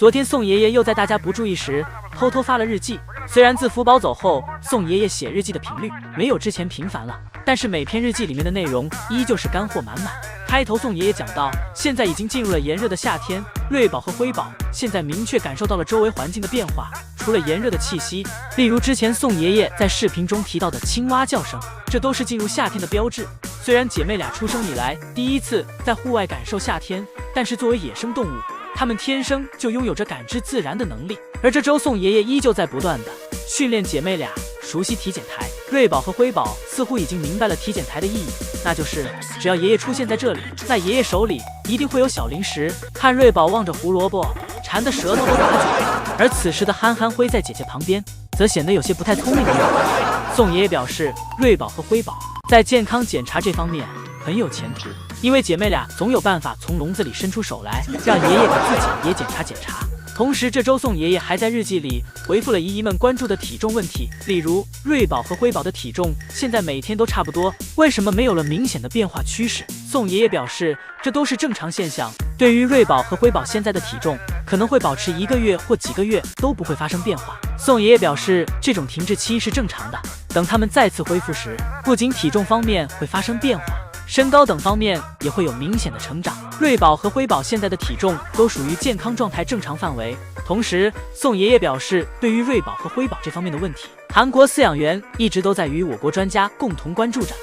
昨天宋爷爷又在大家不注意时偷偷发了日记。虽然自福宝走后，宋爷爷写日记的频率没有之前频繁了，但是每篇日记里面的内容依旧是干货满满。开头宋爷爷讲到，现在已经进入了炎热的夏天，瑞宝和辉宝现在明确感受到了周围环境的变化，除了炎热的气息，例如之前宋爷爷在视频中提到的青蛙叫声，这都是进入夏天的标志。虽然姐妹俩出生以来第一次在户外感受夏天，但是作为野生动物，它们天生就拥有着感知自然的能力。而这周宋爷爷依旧在不断的训练姐妹俩熟悉体检台。瑞宝和辉宝似乎已经明白了体检台的意义，那就是只要爷爷出现在这里，那爷爷手里一定会有小零食。看瑞宝望着胡萝卜，馋得舌头都打紧，而此时的憨憨灰在姐姐旁边则显得有些不太聪明的样子。宋爷爷表示，瑞宝和辉宝在健康检查这方面很有前途，因为姐妹俩总有办法从笼子里伸出手来，让爷爷给自己也检查检查。同时，这周宋爷爷还在日记里回复了姨姨们关注的体重问题，例如瑞宝和辉宝的体重现在每天都差不多，为什么没有了明显的变化趋势？宋爷爷表示，这都是正常现象。对于瑞宝和辉宝现在的体重，可能会保持1个月或几个月都不会发生变化。宋爷爷表示，这种停滞期是正常的，等他们再次恢复时，不仅体重方面会发生变化，身高等方面也会有明显的成长。瑞宝和辉宝现在的体重都属于健康状态正常范围。同时，宋爷爷表示，对于瑞宝和辉宝这方面的问题，韩国饲养员一直都在与我国专家共同关注着，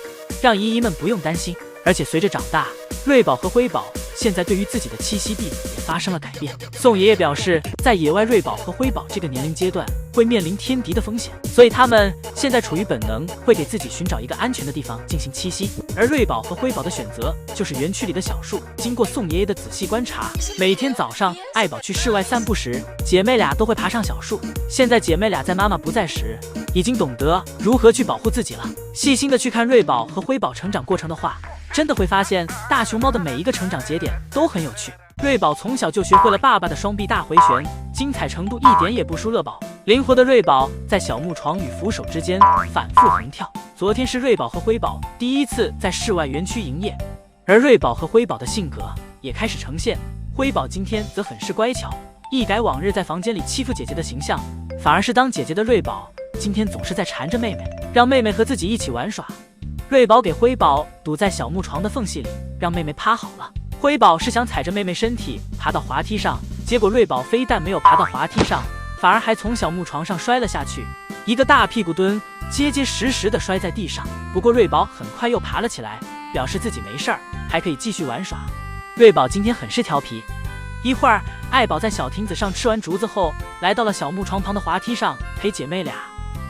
让姨姨们不用担心。而且随着长大，瑞宝和辉宝现在对于自己的栖息地也发生了改变。宋爷爷表示，在野外，瑞宝和辉宝这个年龄阶段会面临天敌的风险，所以他们现在处于本能，会给自己寻找一个安全的地方进行栖息。而瑞宝和辉宝的选择就是园区里的小树。经过宋爷爷的仔细观察，每天早上爱宝去室外散步时，姐妹俩都会爬上小树。现在姐妹俩在妈妈不在时，已经懂得如何去保护自己了。细心的去看瑞宝和辉宝成长过程的话，真的会发现大熊猫的每一个成长节点都很有趣。瑞宝从小就学会了爸爸的双臂大回旋，精彩程度一点也不输乐宝。灵活的瑞宝在小木床与扶手之间反复横跳。昨天是瑞宝和辉宝第一次在室外园区营业，而瑞宝和辉宝的性格也开始呈现。辉宝今天则很是乖巧，一改往日在房间里欺负姐姐的形象，反而是当姐姐的瑞宝今天总是在缠着妹妹，让妹妹和自己一起玩耍。瑞宝给辉宝堵在小木床的缝隙里，让妹妹趴好了。辉宝是想踩着妹妹身体爬到滑梯上，结果瑞宝非但没有爬到滑梯上，反而还从小木床上摔了下去，一个大屁股蹲，结结实实的摔在地上。不过瑞宝很快又爬了起来，表示自己没事儿，还可以继续玩耍。瑞宝今天很是调皮。一会儿，爱宝在小亭子上吃完竹子后，来到了小木床旁的滑梯上陪姐妹俩。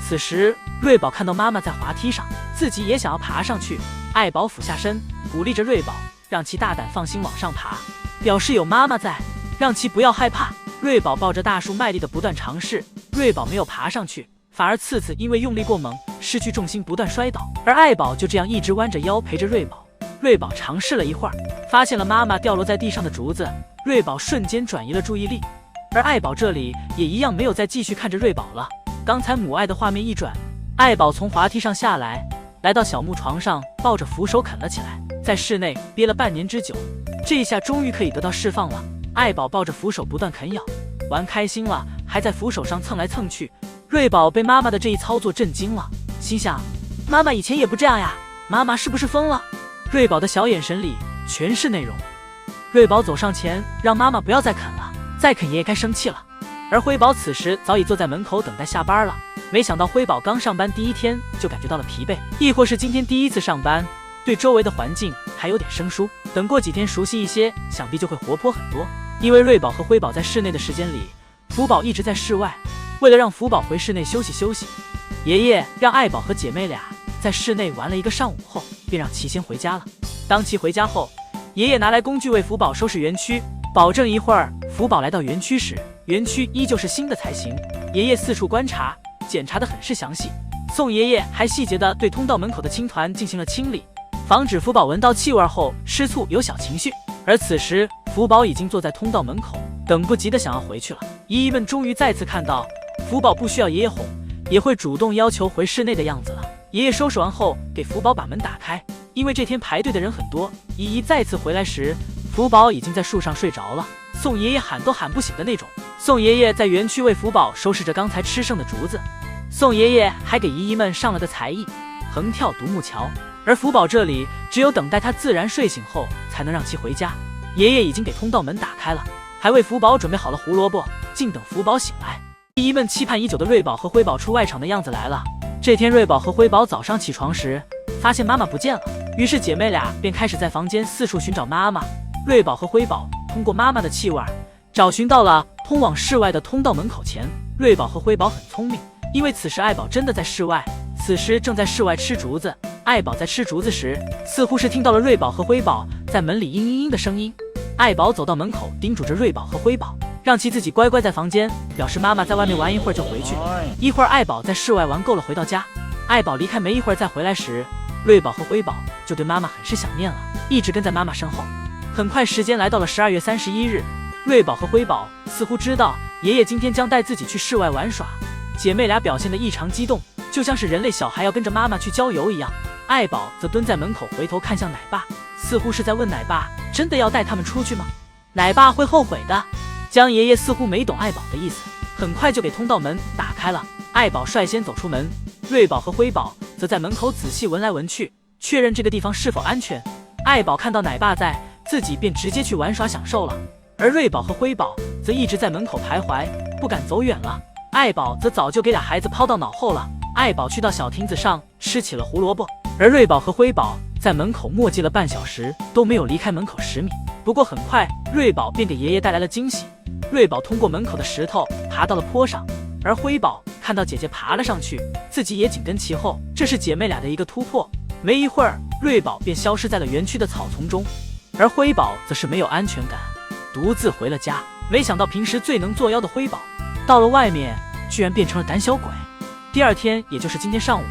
此时，瑞宝看到妈妈在滑梯上，自己也想要爬上去。爱宝俯下身，鼓励着瑞宝，让其大胆放心往上爬，表示有妈妈在，让其不要害怕。瑞宝抱着大树卖力的不断尝试，瑞宝没有爬上去，反而次次因为用力过猛，失去重心不断摔倒。而爱宝就这样一直弯着腰陪着瑞宝。瑞宝尝试了一会儿，发现了妈妈掉落在地上的竹子，瑞宝瞬间转移了注意力。而爱宝这里也一样没有再继续看着瑞宝了。刚才母爱的画面一转，爱宝从滑梯上下来，来到小木床上，抱着扶手啃了起来。在室内憋了半年之久，这一下终于可以得到释放了。爱宝抱着扶手不断啃咬，玩开心了，还在扶手上蹭来蹭去。瑞宝被妈妈的这一操作震惊了，心想：妈妈以前也不这样呀，妈妈是不是疯了？瑞宝的小眼神里全是内容。瑞宝走上前，让妈妈不要再啃了，再啃爷爷该生气了。而辉宝此时早已坐在门口等待下班了。没想到辉宝刚上班第一天就感觉到了疲惫，亦或是今天第一次上班，对周围的环境还有点生疏。等过几天熟悉一些，想必就会活泼很多。因为瑞宝和辉宝在室内的时间里，福宝一直在室外。为了让福宝回室内休息休息，爷爷让爱宝和姐妹俩在室内玩了一个上午后，便让其先回家了。当其回家后，爷爷拿来工具为福宝收拾园区，保证一会儿福宝来到园区时，园区依旧是新的才行。爷爷四处观察，检查得很是详细。宋爷爷还细节地对通道门口的青团进行了清理，防止福宝闻到气味后吃醋有小情绪。而此时福宝已经坐在通道门口，等不及的想要回去了。姨姨们终于再次看到福宝不需要爷爷哄，也会主动要求回室内的样子了。爷爷收拾完后给福宝把门打开，因为这天排队的人很多。姨姨再次回来时，福宝已经在树上睡着了。宋爷爷喊都喊不醒的那种。宋爷爷在园区为福宝收拾着刚才吃剩的竹子，宋爷爷还给姨姨们上了个才艺，横跳独木桥。而福宝这里只有等待他自然睡醒后才能让其回家。爷爷已经给通道门打开了，还为福宝准备好了胡萝卜，静等福宝醒来。姨姨们期盼已久的瑞宝和辉宝出外场的样子来了。这天瑞宝和辉宝早上起床时发现妈妈不见了，于是姐妹俩便开始在房间四处寻找妈妈。瑞宝和辉宝通过妈妈的气味找寻到了通往室外的通道门口前。瑞宝和辉宝很聪明，因为此时爱宝真的在室外，此时正在室外吃竹子。爱宝在吃竹子时似乎是听到了瑞宝和辉宝在门里嘤嘤嘤的声音。爱宝走到门口叮嘱着瑞宝和辉宝，让其自己乖乖在房间，表示妈妈在外面玩一会儿就回去。一会儿爱宝在室外玩够了回到家，爱宝离开没一会儿再回来时，瑞宝和辉宝就对妈妈很是想念了，一直跟在妈妈身后。很快时间来到了12月31日，瑞宝和辉宝似乎知道爷爷今天将带自己去室外玩耍，姐妹俩表现得异常激动，就像是人类小孩要跟着妈妈去郊游一样。爱宝则蹲在门口回头看向奶爸，似乎是在问奶爸真的要带他们出去吗？奶爸会后悔的。江爷爷似乎没懂爱宝的意思，很快就给通道门打开了。爱宝率先走出门，瑞宝和辉宝则在门口仔细闻来闻去，确认这个地方是否安全。爱宝看到奶爸在，自己便直接去玩耍享受了，而瑞宝和辉宝则一直在门口徘徊，不敢走远了。爱宝则早就给俩孩子抛到脑后了。爱宝去到小亭子上吃起了胡萝卜，而瑞宝和辉宝在门口磨叽了半小时都没有离开门口10米。不过很快瑞宝便给爷爷带来了惊喜，瑞宝通过门口的石头爬到了坡上，而辉宝看到姐姐爬了上去，自己也紧跟其后，这是姐妹俩的一个突破。没一会儿瑞宝便消失在了园区的草丛中，而辉宝则是没有安全感，独自回了家。没想到平时最能作妖的辉宝到了外面居然变成了胆小鬼。第二天，也就是今天上午，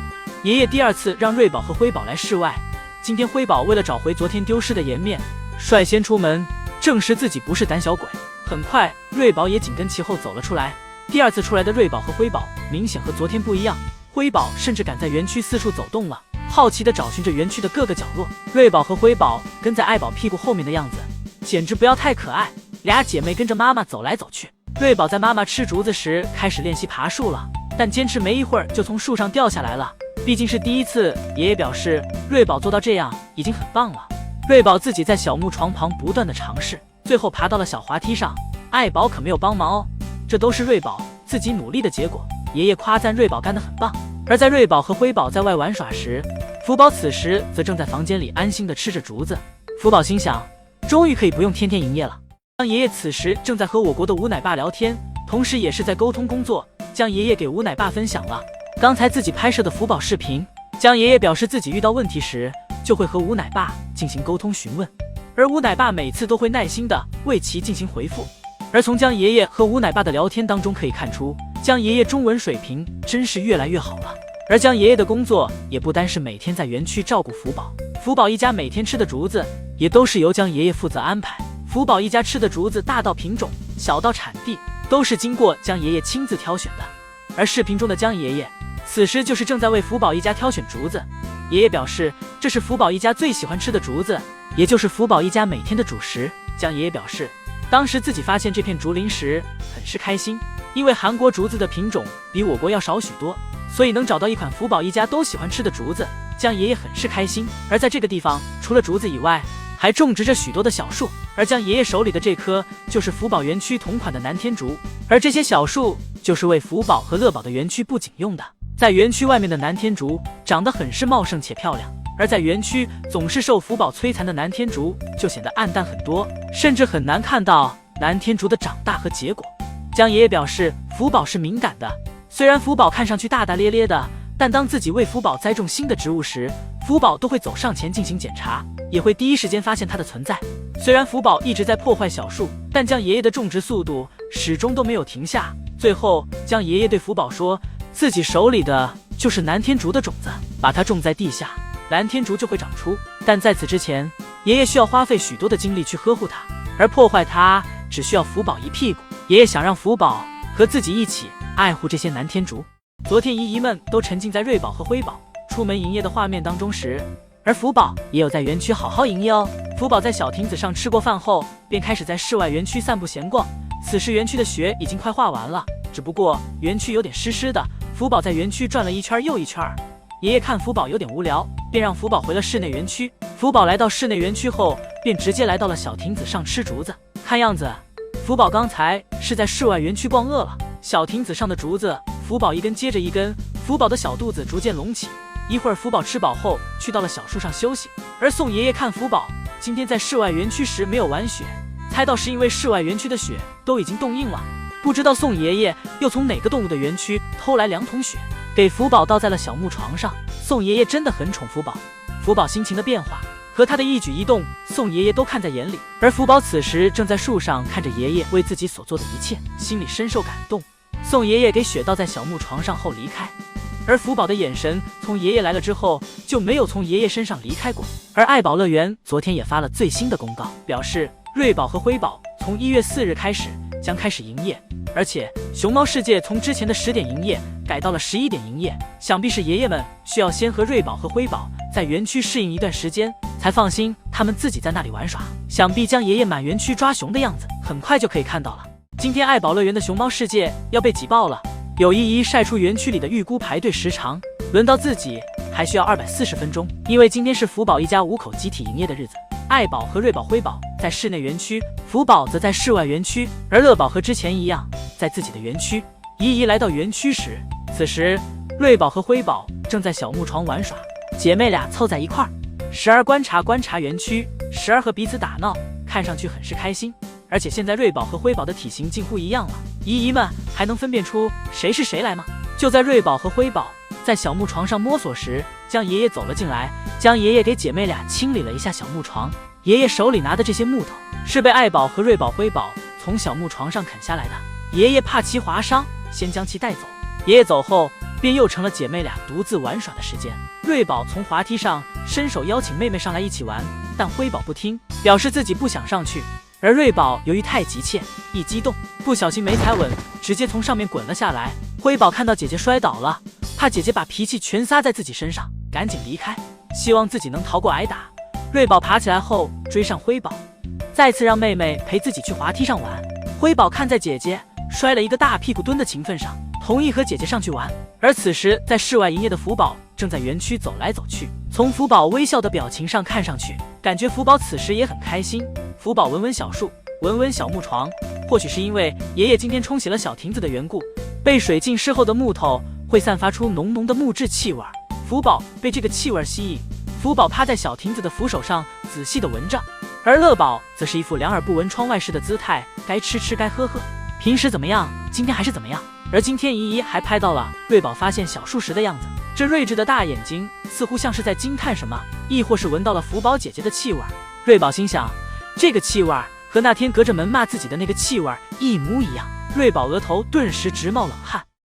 爷爷第2次让瑞宝和辉宝来室外。今天辉宝为了找回昨天丢失的颜面，率先出门证实自己不是胆小鬼。很快瑞宝也紧跟其后走了出来。第2次出来的瑞宝和辉宝明显和昨天不一样，辉宝甚至敢在园区四处走动了，好奇地找寻着园区的各个角落。瑞宝和辉宝跟在爱宝屁股后面的样子简直不要太可爱，俩姐妹跟着妈妈走来走去。瑞宝在妈妈吃竹子时开始练习爬树了，但坚持没一会儿就从树上掉下来了，毕竟是第1次，爷爷表示瑞宝做到这样已经很棒了。瑞宝自己在小木床旁不断的尝试，最后爬到了小滑梯上，爱宝可没有帮忙哦，这都是瑞宝自己努力的结果。爷爷夸赞瑞宝干得很棒。而在瑞宝和辉宝在外玩耍时，福宝此时则正在房间里安心的吃着竹子。福宝心想，终于可以不用天天营业了。江爷爷此时正在和我国的吴奶爸聊天，同时也是在沟通工作。江爷爷给吴奶爸分享了刚才自己拍摄的福宝视频。江爷爷表示自己遇到问题时就会和吴奶爸进行沟通询问，而吴奶爸每次都会耐心的为其进行回复。而从江爷爷和吴奶爸的聊天当中可以看出，江爷爷中文水平真是越来越好了。而江爷爷的工作也不单是每天在园区照顾福宝，福宝一家每天吃的竹子也都是由江爷爷负责安排。福宝一家吃的竹子大到品种，小到产地，都是经过江爷爷亲自挑选的。而视频中的江爷爷此时就是正在为福宝一家挑选竹子。爷爷表示这是福宝一家最喜欢吃的竹子，也就是福宝一家每天的主食。江爷爷表示当时自己发现这片竹林时很是开心，因为韩国竹子的品种比我国要少许多，所以能找到一款福宝一家都喜欢吃的竹子，江爷爷很是开心。而在这个地方除了竹子以外还种植着许多的小树，而江爷爷手里的这棵就是福宝园区同款的南天竹，而这些小树就是为福宝和乐宝的园区布景用的。在园区外面的南天竹长得很是茂盛且漂亮，而在园区总是受福宝摧残的南天竹就显得暗淡很多，甚至很难看到南天竹的长大和结果。江爷爷表示福宝是敏感的，虽然福宝看上去大大咧咧的，但当自己为福宝栽种新的植物时，福宝都会走上前进行检查，也会第一时间发现它的存在。虽然福宝一直在破坏小树，但江爷爷的种植速度始终都没有停下。最后江爷爷对福宝说自己手里的就是南天竹的种子，把它种在地下，南天竹就会长出，但在此之前爷爷需要花费许多的精力去呵护它，而破坏它只需要福宝一屁股。爷爷想让福宝和自己一起爱护这些南天竹。昨天姨姨们都沉浸在瑞宝和辉宝出门营业的画面当中时，而福宝也有在园区好好营业哦。福宝在小亭子上吃过饭后，便开始在室外园区散步闲逛。此时园区的雪已经快化完了，只不过园区有点湿湿的。福宝在园区转了一圈又一圈。爷爷看福宝有点无聊，便让福宝回了室内园区。福宝来到室内园区后，便直接来到了小亭子上吃竹子。看样子，福宝刚才是在室外园区逛饿了。小亭子上的竹子，福宝一根接着一根，福宝的小肚子逐渐隆起。一会儿，福宝吃饱后去到了小树上休息。而宋爷爷看福宝今天在室外园区时没有玩雪，猜到是因为室外园区的雪都已经冻硬了。不知道宋爷爷又从哪个动物的园区偷来2桶雪，给福宝倒在了小木床上。宋爷爷真的很宠福宝，福宝心情的变化和他的一举一动，宋爷爷都看在眼里。而福宝此时正在树上看着爷爷为自己所做的一切，心里深受感动。宋爷爷给雪倒在小木床上后离开，而福宝的眼神从爷爷来了之后就没有从爷爷身上离开过。而爱宝乐园昨天也发了最新的公告，表示瑞宝和辉宝从1月4日开始将开始营业，而且熊猫世界从之前的10点营业改到了11点营业。想必是爷爷们需要先和瑞宝和辉宝在园区适应一段时间，才放心他们自己在那里玩耍。想必将爷爷满园区抓熊的样子很快就可以看到了。今天爱宝乐园的熊猫世界要被挤爆了，有依依晒出园区里的预估排队时长，轮到自己还需要240分钟，因为今天是福宝一家5口集体营业的日子。爱宝和瑞宝、辉宝在室内园区，福宝则在室外园区，而乐宝和之前一样在自己的园区。依依来到园区时，此时瑞宝和辉宝正在小木床玩耍，姐妹俩凑在一块儿，时而观察园区，时而和彼此打闹，看上去很是开心。而且现在瑞宝和辉宝的体型近乎一样了，姨姨们还能分辨出谁是谁来吗？就在瑞宝和辉宝在小木床上摸索时，江爷爷走了进来，江爷爷给姐妹俩清理了一下小木床。爷爷手里拿的这些木头是被爱宝和瑞宝、辉宝从小木床上啃下来的，爷爷怕其划伤，先将其带走。爷爷走后，便又成了姐妹俩独自玩耍的时间。瑞宝从滑梯上伸手邀请妹妹上来一起玩，但辉宝不听，表示自己不想上去。而瑞宝由于太急切，一激动不小心没踩稳，直接从上面滚了下来。辉宝看到姐姐摔倒了，怕姐姐把脾气全撒在自己身上，赶紧离开，希望自己能逃过挨打。瑞宝爬起来后追上辉宝，再次让妹妹陪自己去滑梯上玩。辉宝看在姐姐摔了一个大屁股蹲的情分上，同意和姐姐上去玩。而此时在室外营业的福宝正在园区走来走去，从福宝微笑的表情上看上去，感觉福宝此时也很开心。福宝闻闻小树，闻闻小木床，或许是因为爷爷今天冲洗了小亭子的缘故，被水浸湿后的木头会散发出浓浓的木质气味。福宝被这个气味吸引，福宝趴在小亭子的扶手上仔细地闻着，而乐宝则是一副两耳不闻窗外事的姿态，该吃吃该喝喝。平时怎么样，今天还是怎么样。而今天姨姨还拍到了瑞宝发现小树时的样子，这睿智的大眼睛似乎像是在惊叹什么，亦或是闻到了福宝姐姐的气味。瑞宝心想，这个气味和那天隔着门骂自己的那个气味一模一样。瑞宝额头顿时直冒冷汗。